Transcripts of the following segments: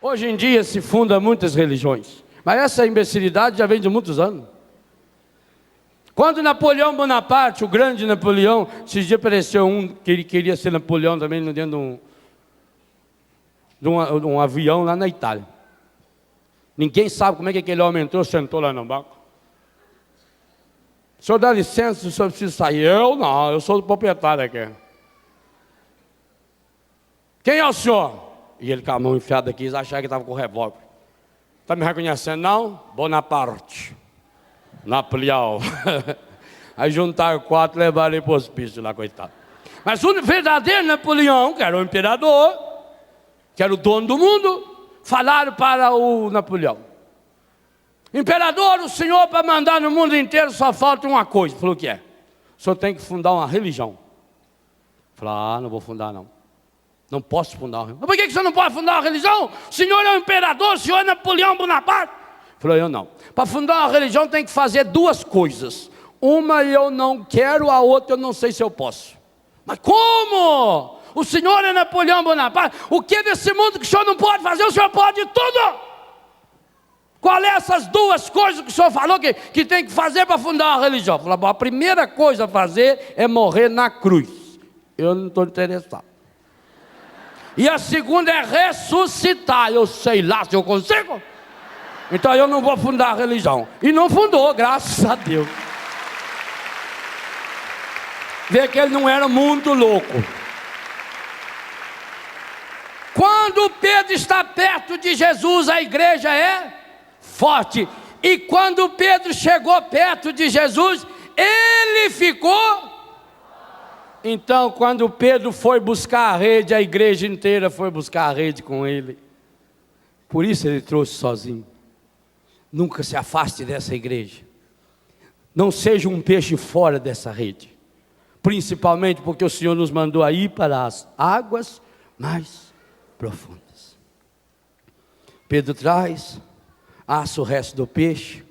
Hoje em dia se funda muitas religiões, mas essa imbecilidade já vem de muitos anos. Quando Napoleão Bonaparte, o grande Napoleão, esses dias apareceu um que ele queria ser Napoleão também dentro de um avião lá na Itália. Ninguém sabe como é que aquele homem entrou, sentou lá no banco. O senhor dá licença, o senhor precisa sair. Eu não, eu sou o proprietário aqui. Quem é o senhor? E ele com a mão enfiada aqui, eles acharam que estava com o revólver. Está me reconhecendo não? Bonaparte. Napoleão. Aí juntaram 4 e levaram ele para o hospício lá, coitado. Mas o verdadeiro Napoleão, que era o imperador, que era o dono do mundo, falaram para o Napoleão: imperador, o senhor para mandar no mundo inteiro só falta uma coisa. Falou: o que é? O senhor tem que fundar uma religião. Falou: não vou fundar não. Não posso fundar uma religião. Mas por que você não pode fundar uma religião? O senhor é o imperador, o senhor é Napoleão Bonaparte. Falou: eu não. Para fundar uma religião tem que fazer 2 coisas. Uma eu não quero, a outra eu não sei se eu posso. Mas como? O senhor é Napoleão Bonaparte. O que desse mundo que o senhor não pode fazer, o senhor pode tudo. Qual é essas 2 coisas que o senhor falou que tem que fazer para fundar uma religião? Falou: a primeira coisa a fazer é morrer na cruz. Eu não estou interessado. E a segunda é ressuscitar. Eu sei lá se eu consigo. Então eu não vou fundar a religião. E não fundou, graças a Deus. Vê que ele não era muito louco. Quando Pedro está perto de Jesus, a igreja é forte. E quando Pedro chegou perto de Jesus, ele ficou. Então, quando Pedro foi buscar a rede, a igreja inteira foi buscar a rede com ele. Por isso ele trouxe sozinho. Nunca se afaste dessa igreja. Não seja um peixe fora dessa rede. Principalmente porque o Senhor nos mandou a ir para as águas mais profundas. Pedro traz, assa o resto do peixe,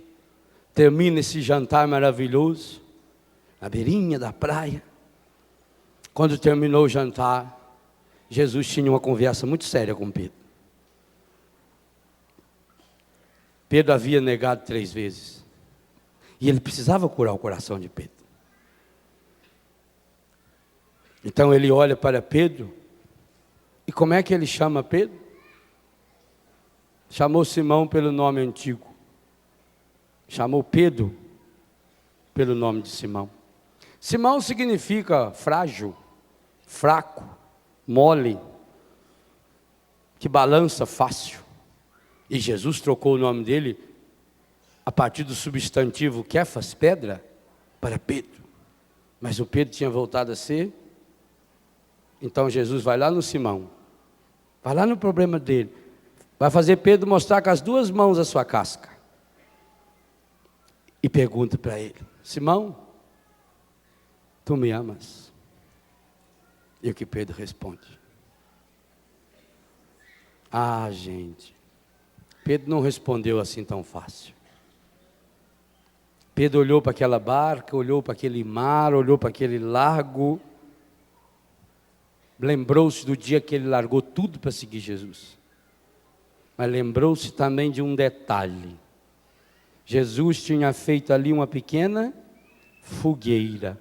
termina esse jantar maravilhoso, na beirinha da praia. Quando terminou o jantar, Jesus tinha uma conversa muito séria com Pedro. Pedro havia negado 3 vezes. E ele precisava curar o coração de Pedro. Então ele olha para Pedro. E como é que ele chama Pedro? Chamou Simão pelo nome antigo. Chamou Pedro pelo nome de Simão. Simão significa frágil, fraco, mole, que balança fácil. E Jesus trocou o nome dele a partir do substantivo Kefas, pedra, para Pedro. Mas o Pedro tinha voltado a ser. Então Jesus vai lá no Simão, vai lá no problema dele, vai fazer Pedro mostrar com as 2 mãos a sua casca. E pergunta para ele: Simão, tu me amas? E o que Pedro responde? Ah, gente, Pedro não respondeu assim tão fácil. Pedro olhou para aquela barca, olhou para aquele mar, olhou para aquele lago. Lembrou-se do dia que ele largou tudo para seguir Jesus. Mas lembrou-se também de um detalhe. Jesus tinha feito ali uma pequena fogueira.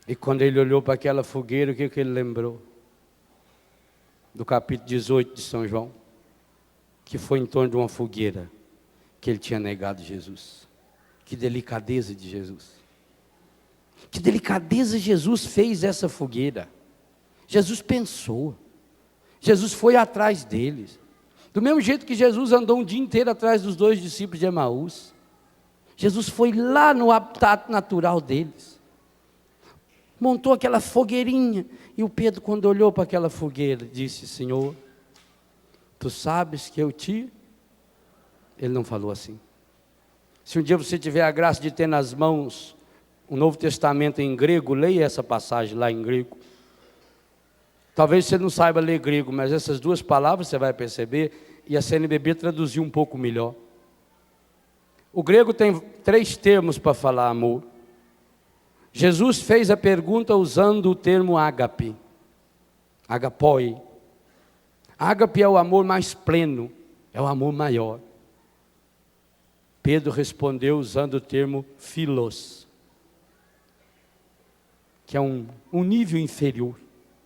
E quando ele olhou para aquela fogueira, o que ele lembrou? Do capítulo 18 de São João. Que foi em torno de uma fogueira que ele tinha negado Jesus. Que delicadeza de Jesus. Que delicadeza Jesus fez essa fogueira. Jesus pensou. Jesus foi atrás deles. Do mesmo jeito que Jesus andou um dia inteiro atrás dos 2 discípulos de Emaús. Jesus foi lá no habitat natural deles. Montou aquela fogueirinha. E o Pedro, quando olhou para aquela fogueira, disse: Senhor, tu sabes que eu te... Ele não falou assim. Se um dia você tiver a graça de ter nas mãos o Novo Testamento em grego, leia essa passagem lá em grego. Talvez você não saiba ler grego, mas essas 2 palavras você vai perceber, e a CNBB traduziu um pouco melhor. O grego tem 3 termos para falar amor. Jesus fez a pergunta usando o termo ágape, agapoi. Ágape é o amor mais pleno, é o amor maior. Pedro respondeu usando o termo philos, que é um nível inferior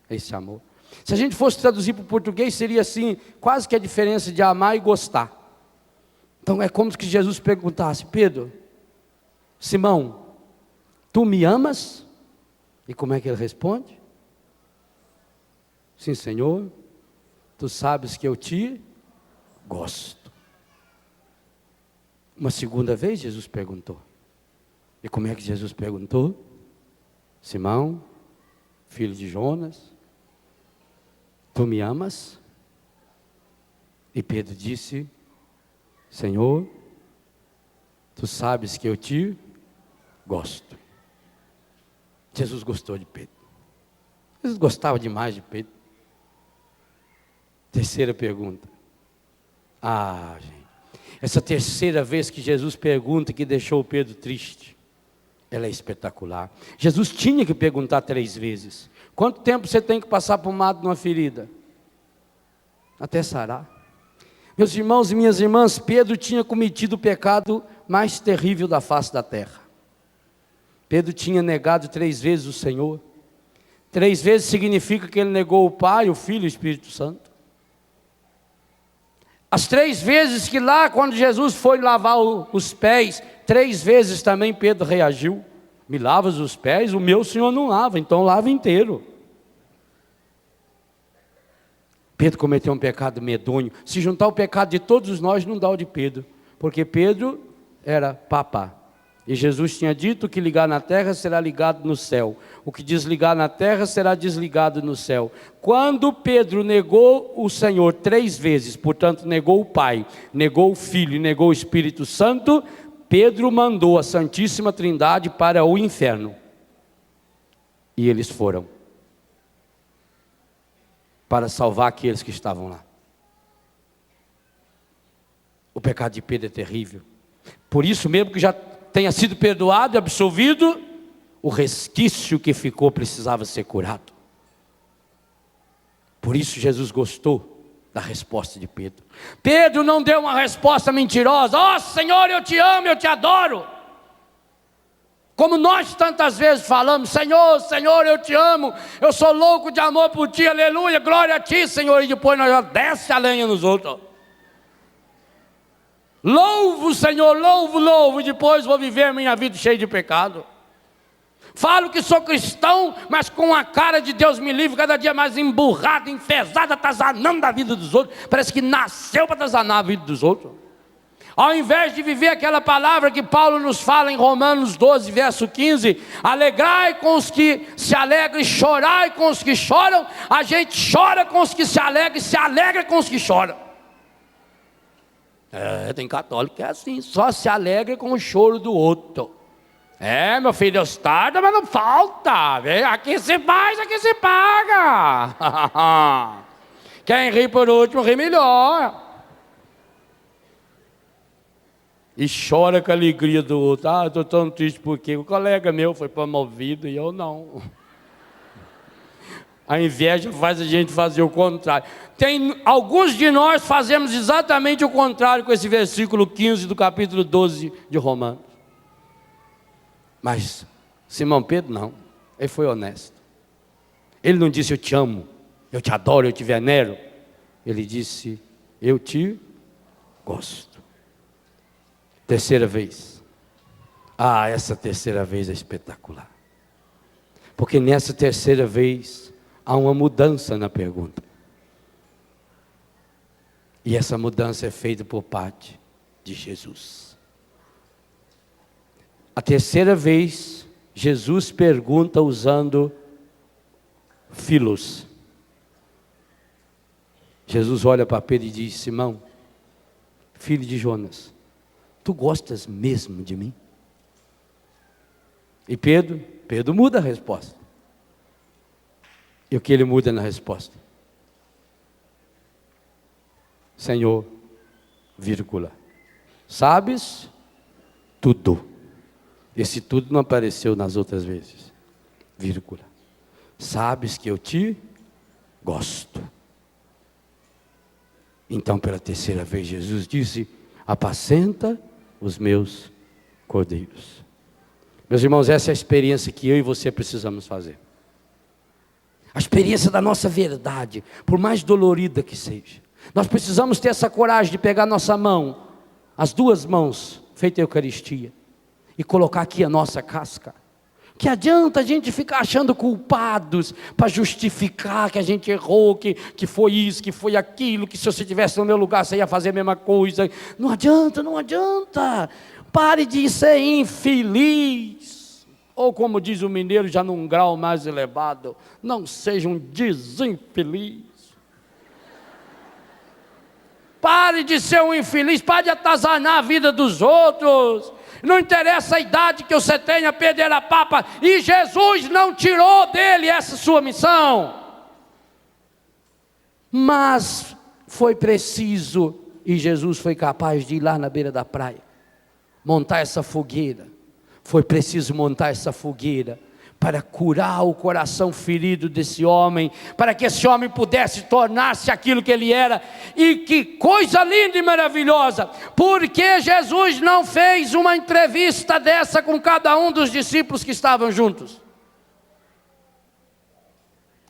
a esse amor. Se a gente fosse traduzir para o português, seria assim, quase que a diferença de amar e gostar. Então é como se Jesus perguntasse: Pedro, Simão, tu me amas? E como é que ele responde? Sim, Senhor, tu sabes que eu te gosto. Uma segunda vez Jesus perguntou. E como é que Jesus perguntou? Simão, filho de Jonas, tu me amas? E Pedro disse: Senhor, tu sabes que eu te gosto. Jesus gostou de Pedro. Jesus gostava demais de Pedro. Terceira pergunta. Gente, essa terceira vez que Jesus pergunta, que deixou Pedro triste, ela é espetacular. Jesus tinha que perguntar 3 vezes. Quanto tempo você tem que passar pomada numa ferida? Até sarar. Meus irmãos e minhas irmãs, Pedro tinha cometido o pecado mais terrível da face da terra. Pedro tinha negado 3 vezes o Senhor. 3 vezes significa que ele negou o Pai, o Filho e o Espírito Santo. As 3 vezes que lá, quando Jesus foi lavar os pés, 3 vezes também Pedro reagiu: me lavas os pés? O meu Senhor não lava, então lava inteiro. Pedro cometeu um pecado medonho. Se juntar o pecado de todos nós, não dá o de Pedro, porque Pedro era papa. E Jesus tinha dito: o que ligar na terra será ligado no céu, o que desligar na terra será desligado no céu. Quando Pedro negou o Senhor 3 vezes, portanto negou o Pai, negou o Filho e negou o Espírito Santo, Pedro mandou a Santíssima Trindade para o inferno. E eles foram para salvar aqueles que estavam lá. O pecado de Pedro é terrível. Por isso mesmo que já tenha sido perdoado e absolvido, o resquício que ficou precisava ser curado. Por isso Jesus gostou da resposta de Pedro. Pedro não deu uma resposta mentirosa: ó Senhor, eu te amo, eu te adoro. Como nós tantas vezes falamos: Senhor, Senhor, eu te amo, eu sou louco de amor por ti, aleluia, glória a ti, Senhor. E depois nós já desce a lenha nos outros. Louvo, Senhor, louvo, louvo, e depois vou viver minha vida cheia de pecado. Falo que sou cristão, mas com a cara de Deus me livre, cada dia mais emburrada, enfesada, atazanando a vida dos outros. Parece que nasceu para atazanar a vida dos outros. Ao invés de viver aquela palavra que Paulo nos fala em Romanos 12, verso 15: alegrai com os que se alegram e chorai com os que choram. A gente chora com os que se alegram e se alegra com os que choram. Tem católico que é assim, só se alegra com o choro do outro. Meu filho, Deus tarda, mas não falta. Aqui se faz, aqui se paga. Quem ri por último, ri melhor. E chora com a alegria do outro. Eu estou tão triste porque o colega meu foi promovido e eu não. A inveja faz a gente fazer o contrário. Alguns de nós fazemos exatamente o contrário com esse versículo 15 do capítulo 12 de Romanos. Mas Simão Pedro não, ele foi honesto. Ele não disse: eu te amo, eu te adoro, eu te venero. Ele disse: eu te gosto. Terceira vez. Essa terceira vez é espetacular. Porque nessa terceira vez há uma mudança na pergunta. E essa mudança é feita por parte de Jesus. A terceira vez, Jesus pergunta usando philos. Jesus olha para Pedro e diz: Simão, filho de Jonas, tu gostas mesmo de mim? E Pedro muda a resposta. E o que ele muda na resposta? Senhor, vírgula, sabes tudo. Esse tudo não apareceu nas outras vezes. Vírgula. Sabes que eu te gosto. Então, pela terceira vez, Jesus disse: apacenta os meus cordeiros. Meus irmãos, essa é a experiência que eu e você precisamos fazer. A experiência da nossa verdade, por mais dolorida que seja. Nós precisamos ter essa coragem de pegar nossa mão, as duas mãos, feita a Eucaristia, e colocar aqui a nossa casca. Que adianta a gente ficar achando culpados para justificar que a gente errou, que foi isso, que foi aquilo, que se você estivesse no meu lugar você ia fazer a mesma coisa. Não adianta, não adianta. Pare de ser infeliz. Ou como diz o mineiro, já num grau mais elevado, não seja um desinfeliz. Pare de ser um infeliz, pare de atazanar a vida dos outros. Não interessa a idade que você tenha, perder a papa, e Jesus não tirou dele essa sua missão. Mas foi preciso, e Jesus foi capaz de ir lá na beira da praia, montar essa fogueira. Foi preciso montar essa fogueira para curar o coração ferido desse homem, para que esse homem pudesse tornar-se aquilo que ele era. E que coisa linda e maravilhosa, porque Jesus não fez uma entrevista dessa com cada um dos discípulos que estavam juntos.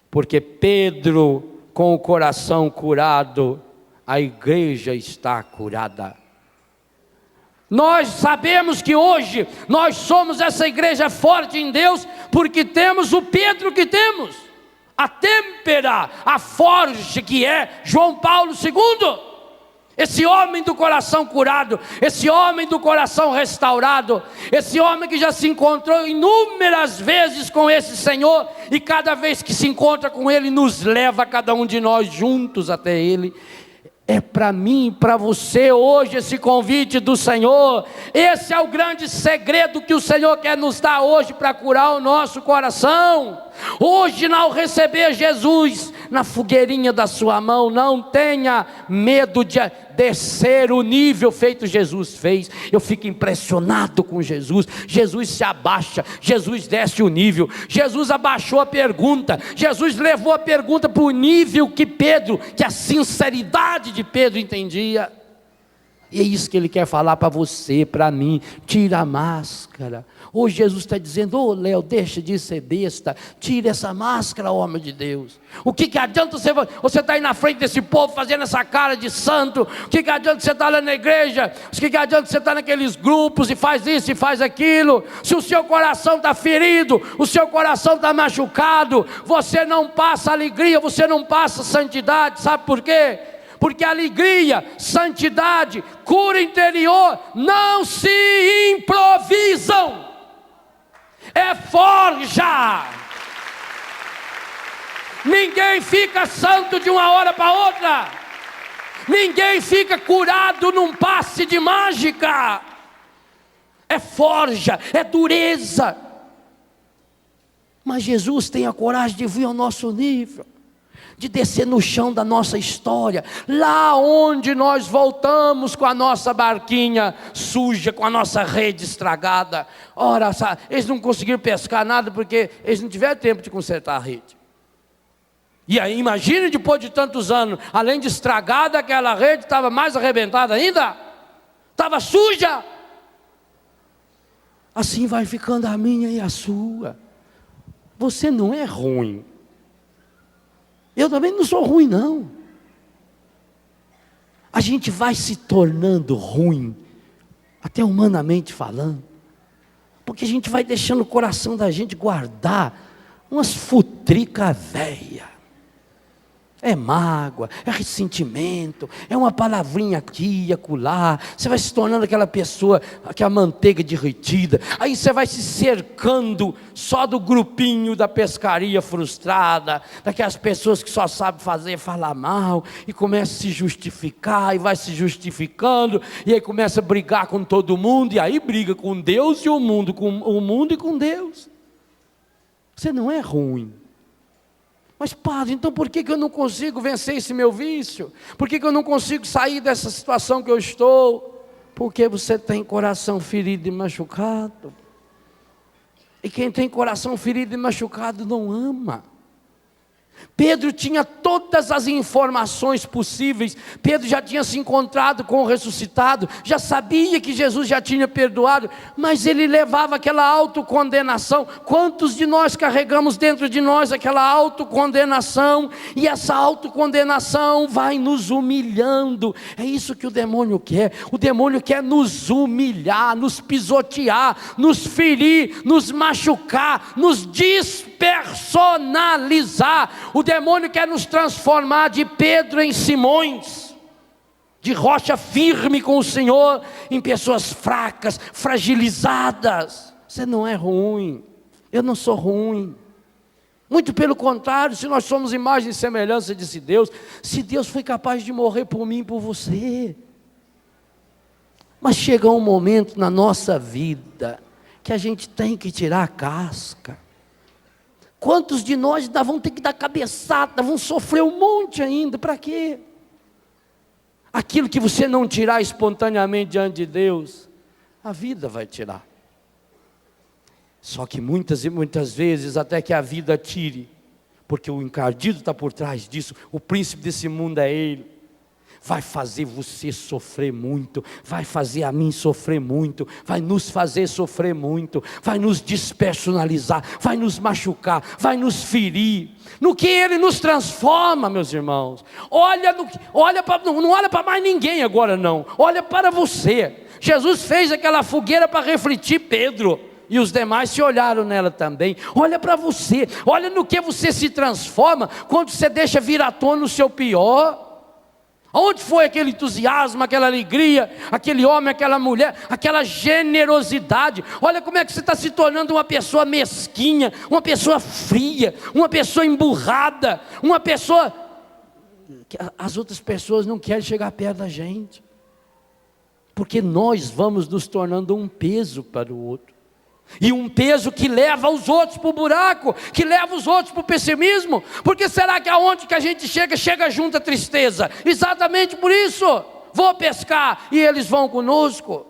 Porque Pedro, com o coração curado, a igreja está curada. Nós sabemos que hoje nós somos essa igreja forte em Deus, porque temos o Pedro que temos, a têmpera, a forja que é João Paulo II, esse homem do coração curado, esse homem do coração restaurado, esse homem que já se encontrou inúmeras vezes com esse Senhor, e cada vez que se encontra com Ele, nos leva cada um de nós juntos até Ele. É para mim e para você hoje esse convite do Senhor. Esse é o grande segredo que o Senhor quer nos dar hoje para curar o nosso coração. Hoje, ao receber Jesus na fogueirinha da sua mão, não tenha medo de descer o nível feito Jesus fez. Eu fico impressionado com Jesus. Jesus se abaixa, Jesus desce o nível. Jesus abaixou a pergunta, Jesus levou a pergunta para o nível que a sinceridade de Pedro entendia. E é isso que Ele quer falar para você, para mim. Tira a máscara. Hoje Jesus está dizendo: ô Léo, deixa de ser besta, tira essa máscara, homem de Deus. O que adianta você estar aí na frente desse povo fazendo essa cara de santo? O que adianta você estar lá na igreja? O que adianta você estar naqueles grupos e faz isso e faz aquilo? Se o seu coração está ferido, o seu coração está machucado, você não passa alegria, você não passa santidade. Sabe por quê? Porque alegria, santidade, cura interior não se improvisam, é forja. Ninguém fica santo de uma hora para outra, ninguém fica curado num passe de mágica, é forja, é dureza. Mas Jesus tem a coragem de vir ao nosso nível, de descer no chão da nossa história, lá onde nós voltamos com a nossa barquinha suja, com a nossa rede estragada. Ora, eles não conseguiram pescar nada porque eles não tiveram tempo de consertar a rede. E aí imagine, depois de tantos anos, além de estragada, aquela rede estava mais arrebentada ainda, estava suja. Assim vai ficando a minha e a sua. Você não é ruim, eu também não sou ruim, não. A gente vai se tornando ruim, até humanamente falando, porque a gente vai deixando o coração da gente guardar umas futricas velhas. É mágoa, é ressentimento, é uma palavrinha aqui e acolá. Você vai se tornando aquela pessoa, aquela manteiga derretida. Aí você vai se cercando só do grupinho da pescaria frustrada, daquelas pessoas que só sabem falar mal, e começa a se justificar, e vai se justificando, e aí começa a brigar com todo mundo, e aí briga com Deus e o mundo, com o mundo e com Deus. Você não é ruim. Mas padre, então por que eu não consigo vencer esse meu vício? Por que eu não consigo sair dessa situação que eu estou? Porque você tem coração ferido e machucado. E quem tem coração ferido e machucado não ama. Pedro tinha todas as informações possíveis. Pedro já tinha se encontrado com o ressuscitado, já sabia que Jesus já tinha perdoado, mas ele levava aquela autocondenação. Quantos de nós carregamos dentro de nós aquela autocondenação? E essa autocondenação vai nos humilhando. É isso que o demônio quer. O demônio quer nos humilhar, nos pisotear, nos ferir, nos machucar, nos despersonalizar. O demônio quer nos transformar de Pedro em Simões, de rocha firme com o Senhor, em pessoas fracas, fragilizadas. Você não é ruim, eu não sou ruim. Muito pelo contrário, se nós somos imagem e semelhança de Deus, se Deus foi capaz de morrer por mim e por você. Mas chega um momento na nossa vida que a gente tem que tirar a casca. Quantos de nós ainda vão ter que dar cabeçada, vão sofrer um monte ainda, para quê? Aquilo que você não tirar espontaneamente diante de Deus, a vida vai tirar. Só que muitas e muitas vezes, até que a vida tire, porque o encardido está por trás disso, o príncipe desse mundo é ele, vai fazer você sofrer muito, vai fazer a mim sofrer muito, vai nos fazer sofrer muito, vai nos despersonalizar, vai nos machucar, vai nos ferir. No que ele nos transforma, meus irmãos. Não olha para mais ninguém agora não, olha para você. Jesus fez aquela fogueira para refletir Pedro, e os demais se olharam nela também. Olha para você, olha no que você se transforma quando você deixa vir à tona o seu pior. Aonde foi aquele entusiasmo, aquela alegria, aquele homem, aquela mulher, aquela generosidade? Olha como é que você está se tornando uma pessoa mesquinha, uma pessoa fria, uma pessoa emburrada, uma pessoa que as outras pessoas não querem chegar perto da gente, porque nós vamos nos tornando um peso para o outro. E um peso que leva os outros para o buraco, que leva os outros para o pessimismo. Porque será que aonde que a gente chega junto a tristeza? Exatamente por isso. Vou pescar e eles vão conosco.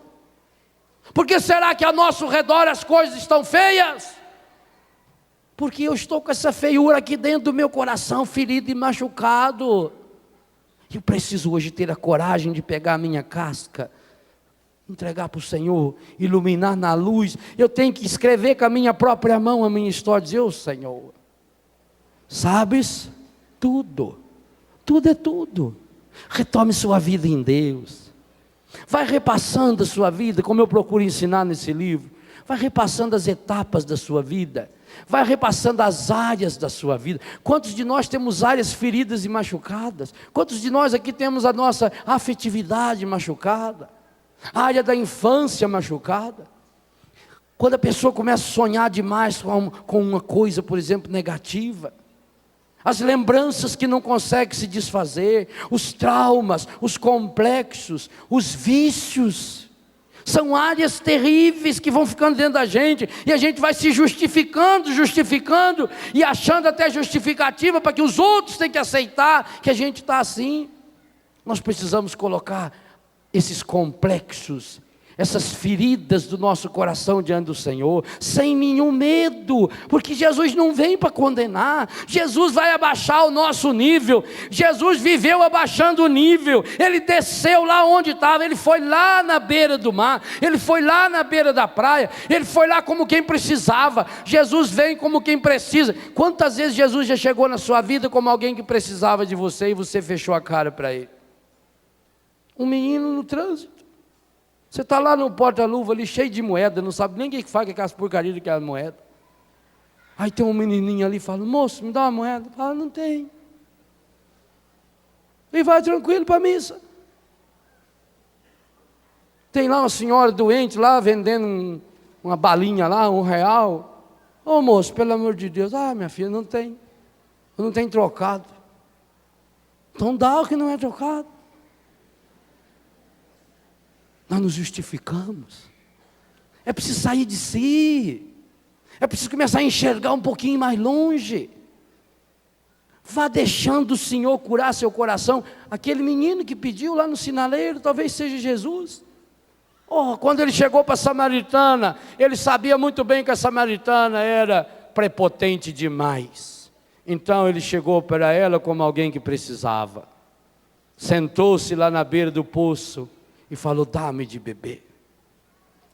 Porque será que ao nosso redor as coisas estão feias? Porque eu estou com essa feiura aqui dentro do meu coração, ferido e machucado. Eu preciso hoje ter a coragem de pegar a minha casca, entregar para o Senhor, iluminar na luz. Eu tenho que escrever com a minha própria mão a minha história, dizer: Senhor, sabes tudo, tudo é tudo. Retome sua vida em Deus, vai repassando a sua vida, como eu procuro ensinar nesse livro. Vai repassando as etapas da sua vida, vai repassando as áreas da sua vida. Quantos de nós temos áreas feridas e machucadas? Quantos de nós aqui temos a nossa afetividade machucada? A área da infância machucada. Quando a pessoa começa a sonhar demais com uma coisa, por exemplo, negativa, as lembranças que não consegue se desfazer, os traumas, os complexos, os vícios, são áreas terríveis que vão ficando dentro da gente, e a gente vai se justificando, e achando até justificativa para que os outros tenham que aceitar que a gente está assim. Nós precisamos colocar esses complexos, essas feridas do nosso coração diante do Senhor, sem nenhum medo, porque Jesus não vem para condenar, Jesus vai abaixar o nosso nível. Jesus viveu abaixando o nível, Ele desceu lá onde estava, Ele foi lá na beira do mar, Ele foi lá na beira da praia, Ele foi lá como quem precisava. Jesus vem como quem precisa. Quantas vezes Jesus já chegou na sua vida como alguém que precisava de você e você fechou a cara para Ele? Um menino no trânsito, você está lá no porta-luva ali cheio de moeda, não sabe nem o que faz com aquelas porcarias daquela moeda. Aí tem um menininho ali e fala: moço, me dá uma moeda. Fala: não tem. E vai tranquilo para a missa. Tem lá uma senhora doente lá vendendo uma balinha lá, R$1. Ô moço, pelo amor de Deus. Ah, minha filha, não tem. Eu não tenho trocado. Então dá o que não é trocado. Nós nos justificamos. É preciso sair de si. É preciso começar a enxergar um pouquinho mais longe. Vá deixando o Senhor curar seu coração. Aquele menino que pediu lá no sinaleiro, talvez seja Jesus. Quando ele chegou para a samaritana, ele sabia muito bem que a samaritana era prepotente demais. Então ele chegou para ela como alguém que precisava. Sentou-se lá na beira do poço e falou: dá-me de beber.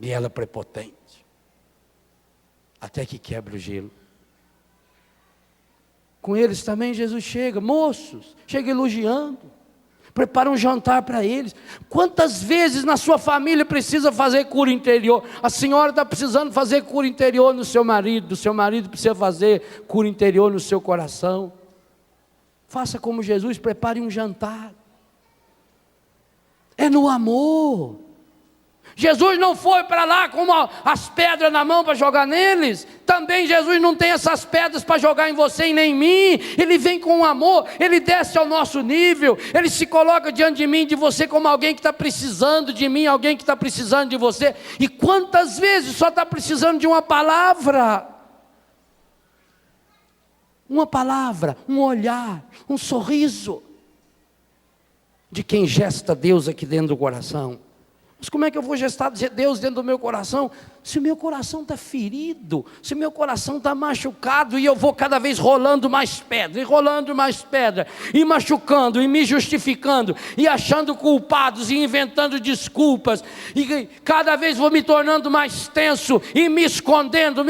E ela prepotente, até que quebra o gelo. Com eles também Jesus chega, moços, chega elogiando, prepara um jantar para eles. Quantas vezes na sua família precisa fazer cura interior? A senhora está precisando fazer cura interior no seu marido, o seu marido precisa fazer cura interior no seu coração. Faça como Jesus, prepare um jantar. É no amor. Jesus não foi para lá com as pedras na mão para jogar neles. Também Jesus não tem essas pedras para jogar em você e nem em mim. Ele vem com amor, Ele desce ao nosso nível. Ele se coloca diante de mim e de você como alguém que está precisando de mim, alguém que está precisando de você. E quantas vezes só está precisando de uma palavra? Uma palavra, um olhar, um sorriso. De quem gesta Deus aqui dentro do coração. Mas como é que eu vou gestar Deus dentro do meu coração? Se o meu coração está ferido, se o meu coração está machucado, e eu vou cada vez rolando mais pedra, e rolando mais pedra, e machucando, e me justificando, e achando culpados, e inventando desculpas, e cada vez vou me tornando mais tenso, e me escondendo,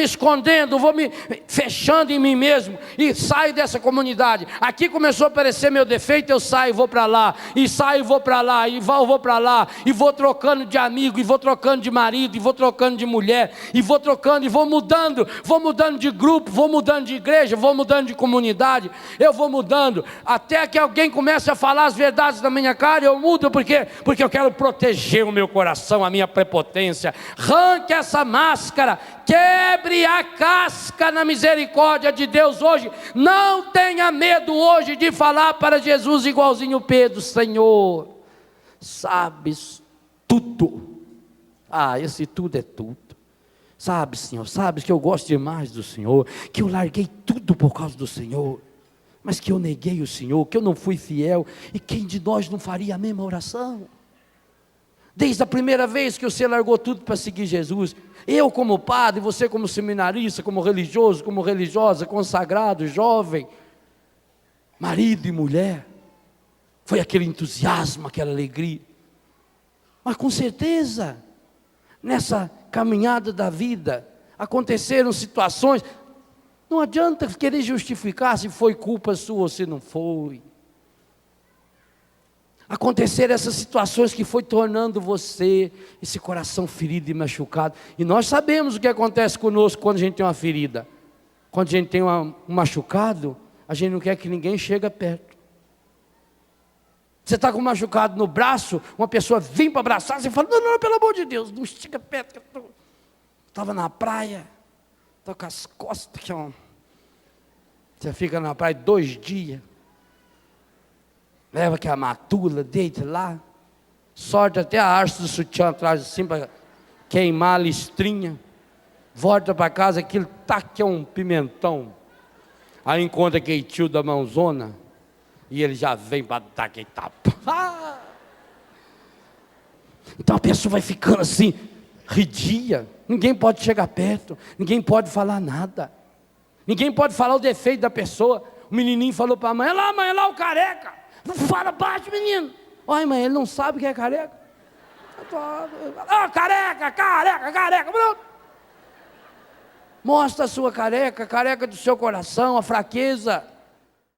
vou me fechando em mim mesmo, e saio dessa comunidade. Aqui começou a aparecer meu defeito, eu saio e vou para lá, e saio e vou para lá, e vou para lá, e vou trocando de amigo, e vou trocando de marido, e vou trocando de mulher, e vou trocando, e vou mudando de grupo, vou mudando de igreja, vou mudando de comunidade, eu vou mudando, até que alguém comece a falar as verdades da minha cara, eu mudo, porque eu quero proteger o meu coração, a minha prepotência. Arranque essa máscara, quebre a casca na misericórdia de Deus hoje. Não tenha medo hoje de falar para Jesus igualzinho Pedro: Senhor, sabes tudo. Esse tudo é tudo. Sabe, Senhor, sabes que eu gosto demais do Senhor, que eu larguei tudo por causa do Senhor, mas que eu neguei o Senhor, que eu não fui fiel. E quem de nós não faria a mesma oração? Desde a primeira vez que você largou tudo para seguir Jesus, eu como padre, você como seminarista, como religioso, como religiosa, consagrado, jovem, marido e mulher, foi aquele entusiasmo, aquela alegria. Mas com certeza, nessa caminhada da vida, aconteceram situações, não adianta querer justificar se foi culpa sua ou se não foi. Aconteceram essas situações que foi tornando você, esse coração ferido e machucado. E nós sabemos o que acontece conosco quando a gente tem uma ferida. Quando a gente tem um machucado, a gente não quer que ninguém chegue perto. Você está com um machucado no braço, uma pessoa vem para abraçar, você fala: não, pelo amor de Deus, não estica perto. Estava na praia, estou com as costas aqui, ó. Você fica na praia 2 dias, leva aquela matula, deita lá, sorte até a haste do sutiã atrás assim, para queimar a listrinha, volta para casa, aquilo tá que é um pimentão. Aí encontra aquele tio da mãozona, e ele já vem para dar aquele tapa. Então a pessoa vai ficando assim, ridia. Ninguém pode chegar perto, ninguém pode falar nada, ninguém pode falar o defeito da pessoa. O menininho falou para a mãe: mãe, lá o careca. Não fala baixo, menino. Olha, mãe, ele não sabe que é careca. Careca. Pronto. Mostra a sua careca do seu coração, a fraqueza.